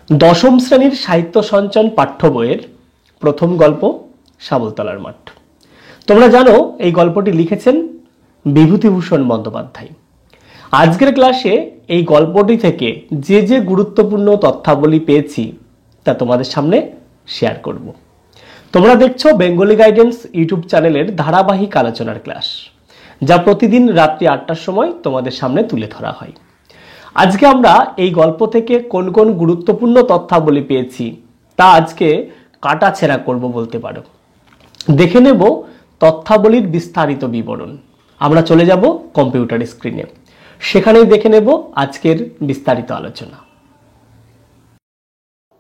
দশম শ্রেণীর সাহিত্য সঞ্চন পাঠ্য বইয়ের প্রথম গল্প শাবলতলার মাঠ। তোমরা জানো এই গল্পটি লিখেছেন বিভূতিভূষণ বন্দ্যোপাধ্যায়। আজকের ক্লাসে এই গল্পটি থেকে যে যে গুরুত্বপূর্ণ তথ্যাবলী পেয়েছি তা তোমাদের সামনে শেয়ার করব। তোমরা দেখছো বেঙ্গলি গাইডেন্স ইউটিউব চ্যানেলের ধারাবাহিক আলোচনার ক্লাস, যা প্রতিদিন রাত্রি ৮টার সময় তোমাদের সামনে তুলে ধরা হয়। আজকে আমরা এই গল্প থেকে কোন কোন গুরুত্বপূর্ণ তথ্যাবলী পেয়েছি তা আজকে কাটাছেঁড়া করব বলতে পারো। দেখে নেব তথ্যাবলীর বিস্তারিত বিবরণ। আমরা চলে যাব কম্পিউটার স্ক্রিনে, সেখানেই দেখে নেব আজকের বিস্তারিত আলোচনা।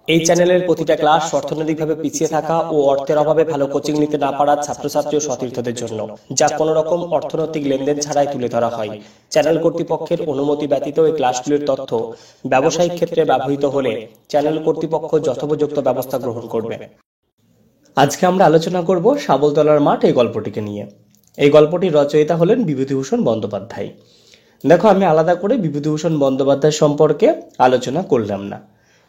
এই চ্যানেলের প্রতিটা ক্লাস অর্থনৈতিকভাবে পিছিয়ে থাকা ও অর্থের অভাবে ভালো কোচিং নিতে না পারা ছাত্রছাত্রী ও সতীর্থদের জন্য, যা কোনো রকম অর্থনৈতিক লেনদেন ছাড়াই তুলে ধরা হয়। চ্যানেল কর্তৃপক্ষের অনুমতি ব্যতীত এই ক্লাসগুলির তথ্য ব্যবসায়িক ক্ষেত্রে ব্যবহৃত হলে চ্যানেল কর্তৃপক্ষ যথোপযুক্ত ব্যবস্থা গ্রহণ করবে। আজকে আমরা আলোচনা করব শাবলতলার মাঠ এই গল্পটিকে নিয়ে। এই গল্পটির রচয়িতা হলেন বিভূতিভূষণ বন্দ্যোপাধ্যায়। দেখো, আমি আলাদা করে বিভূতিভূষণ বন্দ্যোপাধ্যায় সম্পর্কে আলোচনা করলাম না।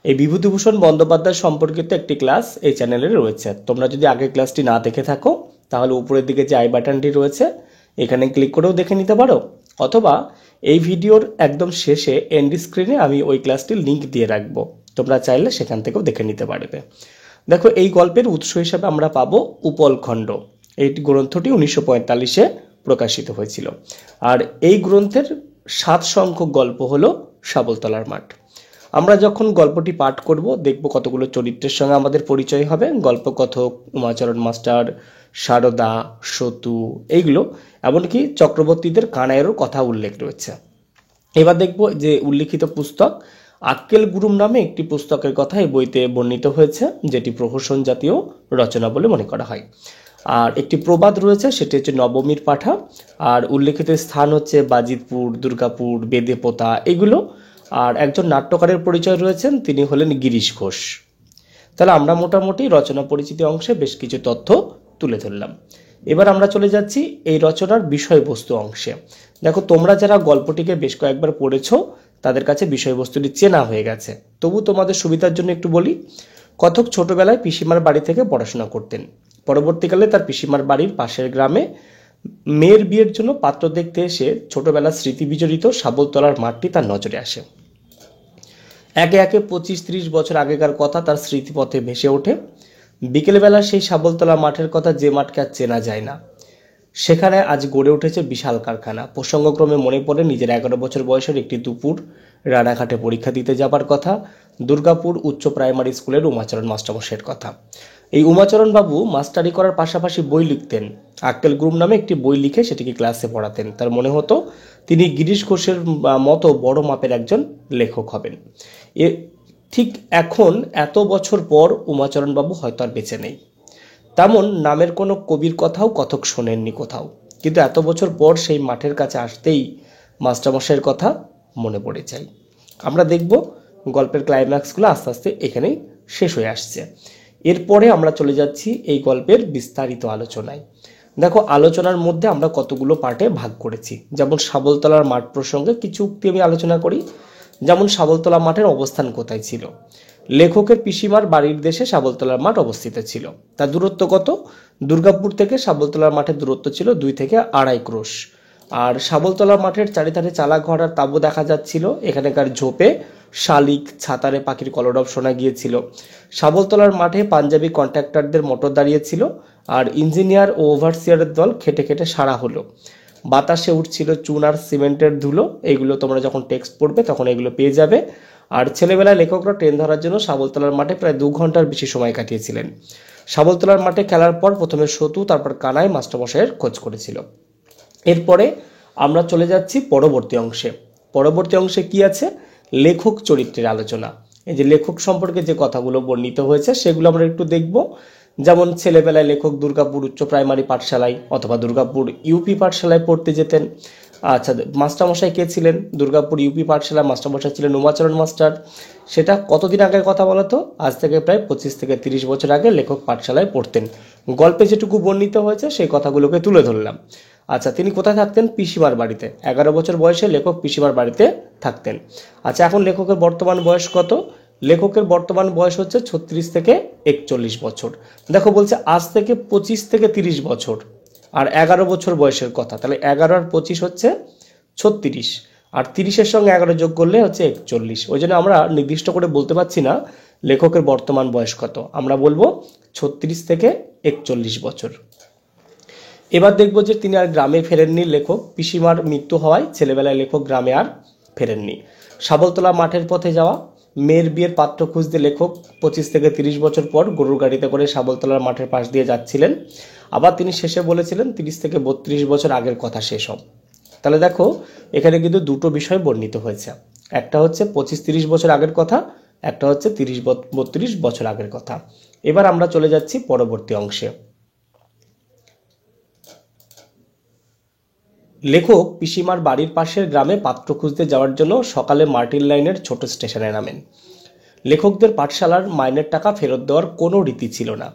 এই বিভূতিভূষণ বন্দ্যোপাধ্যায় সম্পর্কিত একটি ক্লাস এই চ্যানেলে রয়েছে। তোমরা যদি আগের ক্লাসটি না দেখে থাকো তাহলে উপরের দিকে যে আই বাটনটি রয়েছে এখানে ক্লিক করেও দেখে নিতে পারো, অথবা এই ভিডিওর একদম শেষে এন্ড স্ক্রিনে আমি ওই ক্লাসটির লিঙ্ক দিয়ে রাখবো, তোমরা চাইলে সেখান থেকেও দেখে নিতে পারবে। দেখো, এই গল্পের উৎস হিসাবে আমরা পাবো উপলখণ্ড। এই গ্রন্থটি 1945-এ প্রকাশিত হয়েছিল, আর এই গ্রন্থের 7 সংখ্যক গল্প হলো শাবলতলার মাঠ। আমরা যখন গল্পটি পাঠ করব দেখব কতগুলো চরিত্রের সঙ্গে আমাদের পরিচয় হবে। গল্পকথক, উমাচরণ মাস্টার, সারদা, সতু, এইগুলো, এমনকি চক্রবর্তীদের কানাইয়েরও কথা উল্লেখ রয়েছে। এবার দেখব যে উল্লিখিত পুস্তক আক্কেল গুরুম নামে একটি পুস্তকের কথা এই বইতে বর্ণিত হয়েছে, যেটি প্রহসন জাতীয় রচনা বলে মনে করা হয়। আর একটি প্রবাদ রয়েছে, সেটি হচ্ছে নবমীর পাঠা। আর উল্লেখিত স্থান হচ্ছে বাজিতপুর, দুর্গাপুর, বেদেপোতা, এগুলো। আর একজন নাট্যকারের পরিচয় রয়েছেন, তিনি হলেন গিরিশ ঘোষ। তাহলে আমরা মোটামুটি রচনা পরিচিতি অংশে বেশ কিছু তথ্য তুলে ধরলাম। এবার আমরা চলে যাচ্ছি এই রচনার বিষয়বস্তু অংশে। দেখো, তোমরা যারা গল্পটিকে বেশ কয়েকবার পড়েছো তাদের কাছে বিষয়বস্তুটি চেনা হয়ে গেছে, তবু তোমাদের সুবিধার জন্য একটু বলি। কথক ছোটবেলায় পিসিমার বাড়ি থেকে পড়াশোনা করতেন। পরবর্তীকালে তার পিসিমার বাড়ির পাশের গ্রামে মেয়ের বিয়ের জন্য পাত্র দেখতে এসে ছোটবেলার স্মৃতি বিজড়িত শাবলতলার মাঠটি তার নজরে আসে। একে একে 25-30 বছর আগেকার কথা তার স্মৃতিপথে ভেসে ওঠে। বিকেলবেলা সেই শাবলতলা মাঠের কথা, যে মাঠকে আর চেনা যায় না। সেখানে আজ গড়ে উঠেছে বিশাল কারখানা। প্রসঙ্গক্রমে মনে পড়ে নিজের 11 বছর বয়সের একটি দুপুর রানাঘাটে পরীক্ষা দিতে যাবার কথা, দুর্গাপুর উচ্চ প্রাইমারি স্কুলের উমাচরণ মাস্টারমশাইয়ের কথা। এই উমাচরণ বাবু মাস্টারি করার পাশাপাশি বই লিখতেন। আক্কেল গুরুম নামে একটি বই লিখে সেটিকে ক্লাসে পড়াতেন। তার মনে হতো তিনি গিরিশ ঘোষের মতো বড় মাপের একজন লেখক হবেন। ঠিক এখন এত বছর পর উমাচরণ বাবু হয়তো আর বেঁচে নেই। তেমন নামের কোনো কবির কথাও কথক শোনেননি কোথাও, কিন্তু এত বছর পর সেই মাঠের কাছে আসতেই মাস্টারমশাইয়ের কথা মনে পড়ে যায়। আমরা দেখব গল্পের ক্লাইম্যাক্সগুলো আস্তে আস্তে এখানেই শেষ হয়ে আসছে। এরপরে আমরা চলে যাচ্ছি এই গল্পের বিস্তারিত আলোচনায়। দেখো, আলোচনার মধ্যে আমরা কতগুলো পার্টে ভাগ করেছি। যেমন শাবলতলার মাঠ প্রসঙ্গে কিছু উক্তি আমি আলোচনা করি। যেমন শাবলতলা মাঠের অবস্থান কোথায় ছিল। লেখকের পিসিমার বাড়ির দেশে শাবলতলার মাঠ অবস্থিত ছিল। তার দূরত্ব কত? দুর্গাপুর থেকে শাবলতলার মাঠের দূরত্ব ছিল 2 থেকে 2.5 ক্রোশ। আর শাবলতলার মাঠের চারিধারে চালা ঘর আর তাঁবু দেখা যাচ্ছিল। এখানকার ঝোপে শালিক, ছাতারে পাখির কলরব শোনা গিয়েছিল। শাবলতলার মাঠে পাঞ্জাবি কন্ট্রাক্টরদের মোটর দাঁড়িয়েছিল, আর ইঞ্জিনিয়ার ও ওভারসিয়ারের দল খেটে খেটে সারা হলো। বাতাসে উঠছিল চুন আর সিমেন্টের ধুলো। এইগুলো তোমরা যখন টেক্সট পড়বে তখন এগুলো পেয়ে যাবে। আর ছেলেবেলায় লেখকরা ট্রেন ধরার জন্য শাবলতলার মাঠে প্রায় 2 ঘন্টার বেশি সময় কাটিয়েছিলেন। শাবলতলার মাঠে খেলার পর প্রথমে সতু, তারপর কানাই মাস্টারমশাইয়ের খোঁজ করেছিল। এরপরে আমরা চলে যাচ্ছি পরবর্তী অংশে। পরবর্তী অংশে কি আছে? লেখক চরিত্রের আলোচনা। এই যে লেখক সম্পর্কে যে কথাগুলো বর্ণিত হয়েছে সেগুলো আমরা একটু দেখব। যেমন ছেলেবেলায় লেখক দুর্গাপুর উচ্চ প্রাইমারি পাঠশালায় অথবা দুর্গাপুর ইউপি পাঠশালায় পড়তে যেতেন। আচ্ছা, মাস্টারমশাই কে ছিলেন? দুর্গাপুর ইউপি পাঠশালার মাস্টারমশাই ছিলেন উমাচরণ মাস্টার। সেটা কতদিন আগের কথা বলো তো? আজ থেকে প্রায় 25 থেকে 30 বছর আগে লেখক পাঠশালায় পড়তেন। গল্পে যেটুকু বর্ণিত হয়েছে সেই কথাগুলোকে তুলে ধরলাম। আচ্ছা, তিনি কোথায় থাকতেন? পিসিমার বাড়িতে। 11 বছর বয়সে লেখক পিসিমার বাড়িতে থাকতেন। আচ্ছা, এখন লেখকের বর্তমান বয়স কত? লেখকের বর্তমান বয়স হচ্ছে 36 থেকে 41 বছর। দেখো বলছে আজ থেকে 25 থেকে 30 বছর আর 11 বছর বয়সের কথা, তাহলে 11 আর 25 হচ্ছে 36, আর 30-এর সঙ্গে 11 যোগ করলে হচ্ছে 41। ওই জন্য আমরা নির্দিষ্ট করে বলতে পারছি না লেখকের বর্তমান বয়স কত, আমরা বলবো 36 থেকে 41 বছর। এবার দেখবো যে তিনি আর গ্রামে ফেরেননি লেখক, পিসিমার মৃত্যু হওয়ায় ছেলেবেলায় লেখক গ্রামে আর ফেরেননি। শাবলতলা মাঠের পথে যাওয়া, মেয়ের বিয়ের পাত্র খুঁজতে লেখক 25 থেকে 30 বছর পর গরুর গাড়িতে করে শাবলতলার মাঠের পাশ দিয়ে যাচ্ছিলেন। আবার তিনি শেষে বলেছিলেন 30 থেকে 32 বছর আগের কথা শেষ সব। তাহলে দেখো এখানে কিন্তু দুটো বিষয় বর্ণিত হয়েছে, একটা হচ্ছে 25-30 বছর আগের কথা, একটা হচ্ছে 30-32 বছর আগের কথা। এবার আমরা চলে যাচ্ছি পরবর্তী অংশে। লেখক পিসিমার বাড়ির পাশের গ্রামে পাত্র খুঁজতে যাওয়ার জন্য সকালে মার্টিন লাইনের ছোট স্টেশনে নামেন। লেখকদের পাঠশালার মাইনের টাকা ফেরত দেওয়ার কোনো রীতি ছিল না।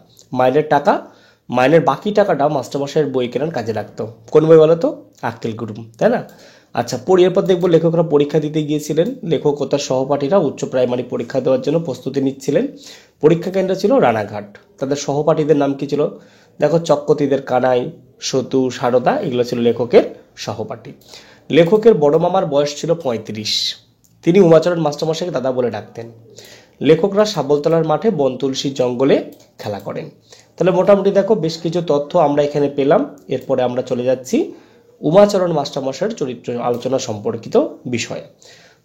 মাইনের বাকি টাকাটা মাস্টারমশাইয়ের বই কেনার কাজে লাগতো। কোন বই বলো তো? আক্কেল গুরুম, তাই না? আচ্ছা, এরপর দেখবো লেখকরা পরীক্ষা দিতে গিয়েছিলেন। লেখক ও তার সহপাঠীরা উচ্চ প্রাইমারি পরীক্ষা দেওয়ার জন্য প্রস্তুতি নিচ্ছিলেন। পরীক্ষা কেন্দ্র ছিল রানাঘাট। তাদের সহপাঠীদের নাম কি ছিল? দেখো, চক্কতিদের কানাই, সতু, সারদা, এগুলো ছিল লেখকের সহপাঠী। লেখকের বড় মামার বয়স ছিল 35। তিনি উমাচরণ মাস্টারমশাইকে দাদা বলে ডাকতেন। লেখকরা শাবলতলার মাঠে বনতুলসী জঙ্গলে খেলা করেন। তাহলে মোটামুটি দেখো বেশ কিছু তথ্য আমরা এখানে পেলাম। এরপরে আমরা চলে যাচ্ছি উমাচরণ মাস্টারমশাইয়ের চরিত্র আলোচনা সম্পর্কিত বিষয়ে।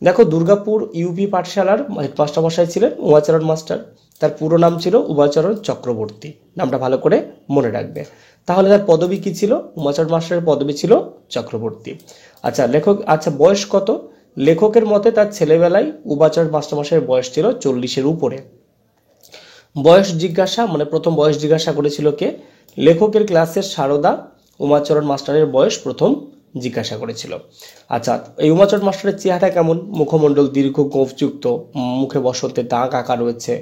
দেখো, দুর্গাপুর ইউপি পাঠশালার হেডমাস্টারমশাই ছিলেন উমাচরণ মাস্টার। তার পুরো নাম ছিল উমাচরণ চক্রবর্তী। নামটা ভালো করে মনে রাখবে। তাহলে তার পদবী কি ছিল? উমাচরণ মাস্টারের পদবী ছিল চক্রবর্তী। আচ্ছা, বয়স কত? লেখকের মতে তার ছেলেবেলায় উমাচরণ মাস্টারমশাইয়ের বয়স ছিল 40-এর উপরে। বয়স জিজ্ঞাসা, মানে প্রথম বয়স জিজ্ঞাসা করেছিল কে? লেখকের ক্লাসের সারদা উমাচরণ মাস্টারের বয়স প্রথম জিজ্ঞাসা করেছিল। আচ্ছা, এই উমাচরণ মাস্টারের চেহারা কেমন? মুখমণ্ডল দীর্ঘ, গোঁফযুক্ত, মুখে বসন্তের দাগ আঁকা রয়েছে।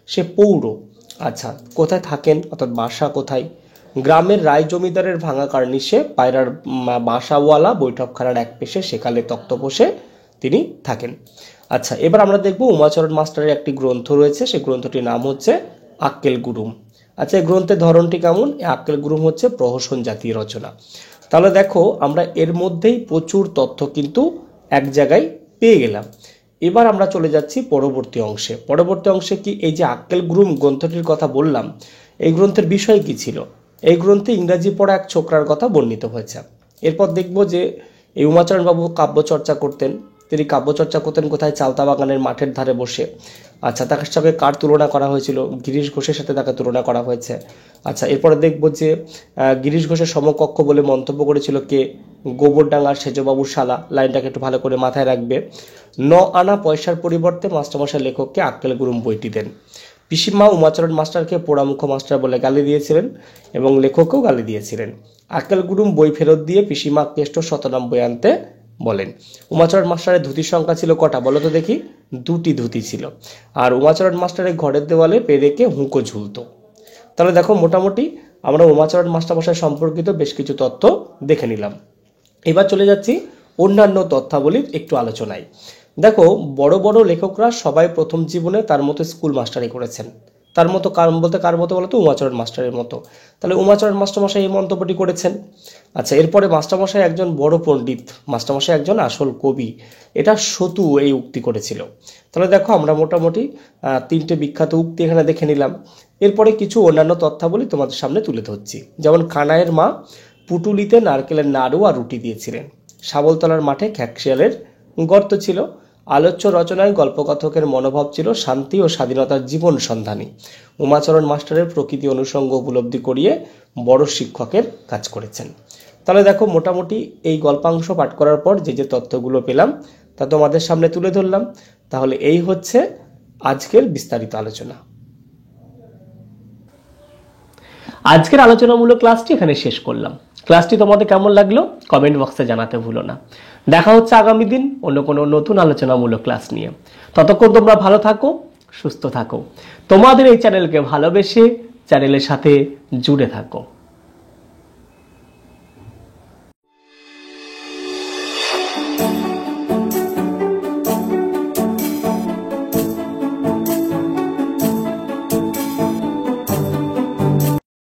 সে পৌর। আচ্ছা, কোথায় থাকেন, অর্থাৎ বাসা কোথায়? গ্রামের রায় জমিদারের ভাঙা কার্নিশে পায়রার বাসাওয়ালা বৈঠকখানার এক পেশে সেকালে তক্তপোষে তিনি থাকেন। আচ্ছা, এবার আমরা দেখব উমাচরণ মাস্টারের একটি গ্রন্থ রয়েছে, সেই গ্রন্থটির নাম হচ্ছে আক্কেল গুরুম। আচ্ছা, এই গ্রন্থের ধরনটি কেমন? আক্কেল গুরুম হচ্ছে প্রহসন জাতীয় রচনা। তাহলে দেখো আমরা এর মধ্যেই প্রচুর তথ্য কিন্তু এক জায়গায় পেয়ে গেলাম। এবার আমরা চলে যাচ্ছি পরবর্তী অংশে। পরবর্তী অংশে কি, এই যে আক্কেল গুরুম গ্রন্থটির কথা বললাম, এই গ্রন্থের বিষয় কি ছিল? এই গ্রন্থে ইংরাজি পড়া এক ছোকরার কথা বর্ণিত হয়েছে। এরপর দেখব যে এই উমাচরণ বাবু কাব্যচর্চা করতেন। তিনি কাব্যচর্চা করতেন কোথায়? চালতা বাগানের মাঠের ধারে বসে। আচ্ছা, তার সঙ্গে কার তুলনা করা হয়েছিল? গিরিশ ঘোষের সাথে তাকে তুলনা করা হয়েছে। আচ্ছা, এরপরে দেখব যে গিরিশ ঘোষের সমকক্ষ বলে মন্তব্য করেছিল কে? গোবরডাঙ্গার সেজবাবুর শালা। লাইনটাকে একটু ভালো করে মাথায় রাখবে। 9 আনা পয়সার পরিবর্তে মাস্টারমশাই লেখককে আক্কেল গুরুম বইটি দেন। পিসিমা উমাচরণ মাস্টারকে পোড়ামুখ মাস্টার বলে গালি দিয়েছিলেন এবং লেখককেও গালি দিয়েছিলেন। আক্কেল গুরুম বই ফেরত দিয়ে পিসিমা কেষ্ট শতনাম বই আনতে বলেন। উমাচরণ মাস্টারের ধুতির সংখ্যা ছিল কটা বলো তো দেখি? 2টি ধুতি ছিল। আর উমাচরণ মাস্টারের ঘরের দেওয়ালে পেরেকে হুঁকো ঝুলতো। তাহলে দেখো মোটামুটি আমরা উমাচরণ মাস্টারমশাই সম্পর্কিত বেশ কিছু তথ্য দেখে নিলাম। এবার চলে যাচ্ছি অন্যান্য তথ্যাবলীর একটু আলোচনায়। দেখো, বড় বড় লেখকরা সবাই প্রথম জীবনে তার মতো স্কুল মাস্টারি করেছেন। তার মতো কার মতো বলতো? উমাচরণ মাস্টারের মতো। তাহলে উমাচরণ মাস্টারমশাই এই মন্তব্যটি করেছেন। আচ্ছা, এরপরে মাস্টারমশাই একজন বড় পণ্ডিত, মাস্টারমশাই একজন আসল কবি, এটা সতু এই উক্তি করেছিল। তাহলে দেখো আমরা মোটামুটি 3টে বিখ্যাত উক্তি এখানে দেখে নিলাম। এরপরে কিছু অন্যান্য তথ্যাবলী তোমাদের সামনে তুলে ধরছি। যেমন কানাইয়ের মা পুটুলিতে নারকেলের নাড়ু আর রুটি দিয়েছিলেন। শাবলতলার মাঠে খ্যাকশিয়ালের গর্ত ছিল। আলোচ্য রচনায় গল্পকথকের মনোভাব ছিল শান্তি ও স্বাধীনতার জীবন সন্ধানী। উমাচরণ মাস্টারের প্রকৃতি অনুষঙ্গ উপলব্ধি করিয়ে বড় শিক্ষকের কাজ করেছেন। তাহলে দেখো মোটামুটি এই গল্পাংশ পাঠ করার পর যে তথ্যগুলো পেলাম তা তোমাদের সামনে তুলে ধরলাম। তাহলে এই হচ্ছে আজকের বিস্তারিত আলোচনা। আজকের আলোচনামূলক ক্লাসটি এখানে শেষ করলাম। ক্লাসটি তোমাদের কেমন লাগলো কমেন্ট বক্সে জানাতে ভুলো না। দেখা হচ্ছে আগামী দিন অন্য কোনো নতুন আলোচনামূলক ক্লাস নিয়ে। ততক্ষণ তোমরা ভালো থাকো, সুস্থ থাকো। তোমাদের এই চ্যানেলকে ভালোবেসে চ্যানেলের সাথে জুড়ে থাকো।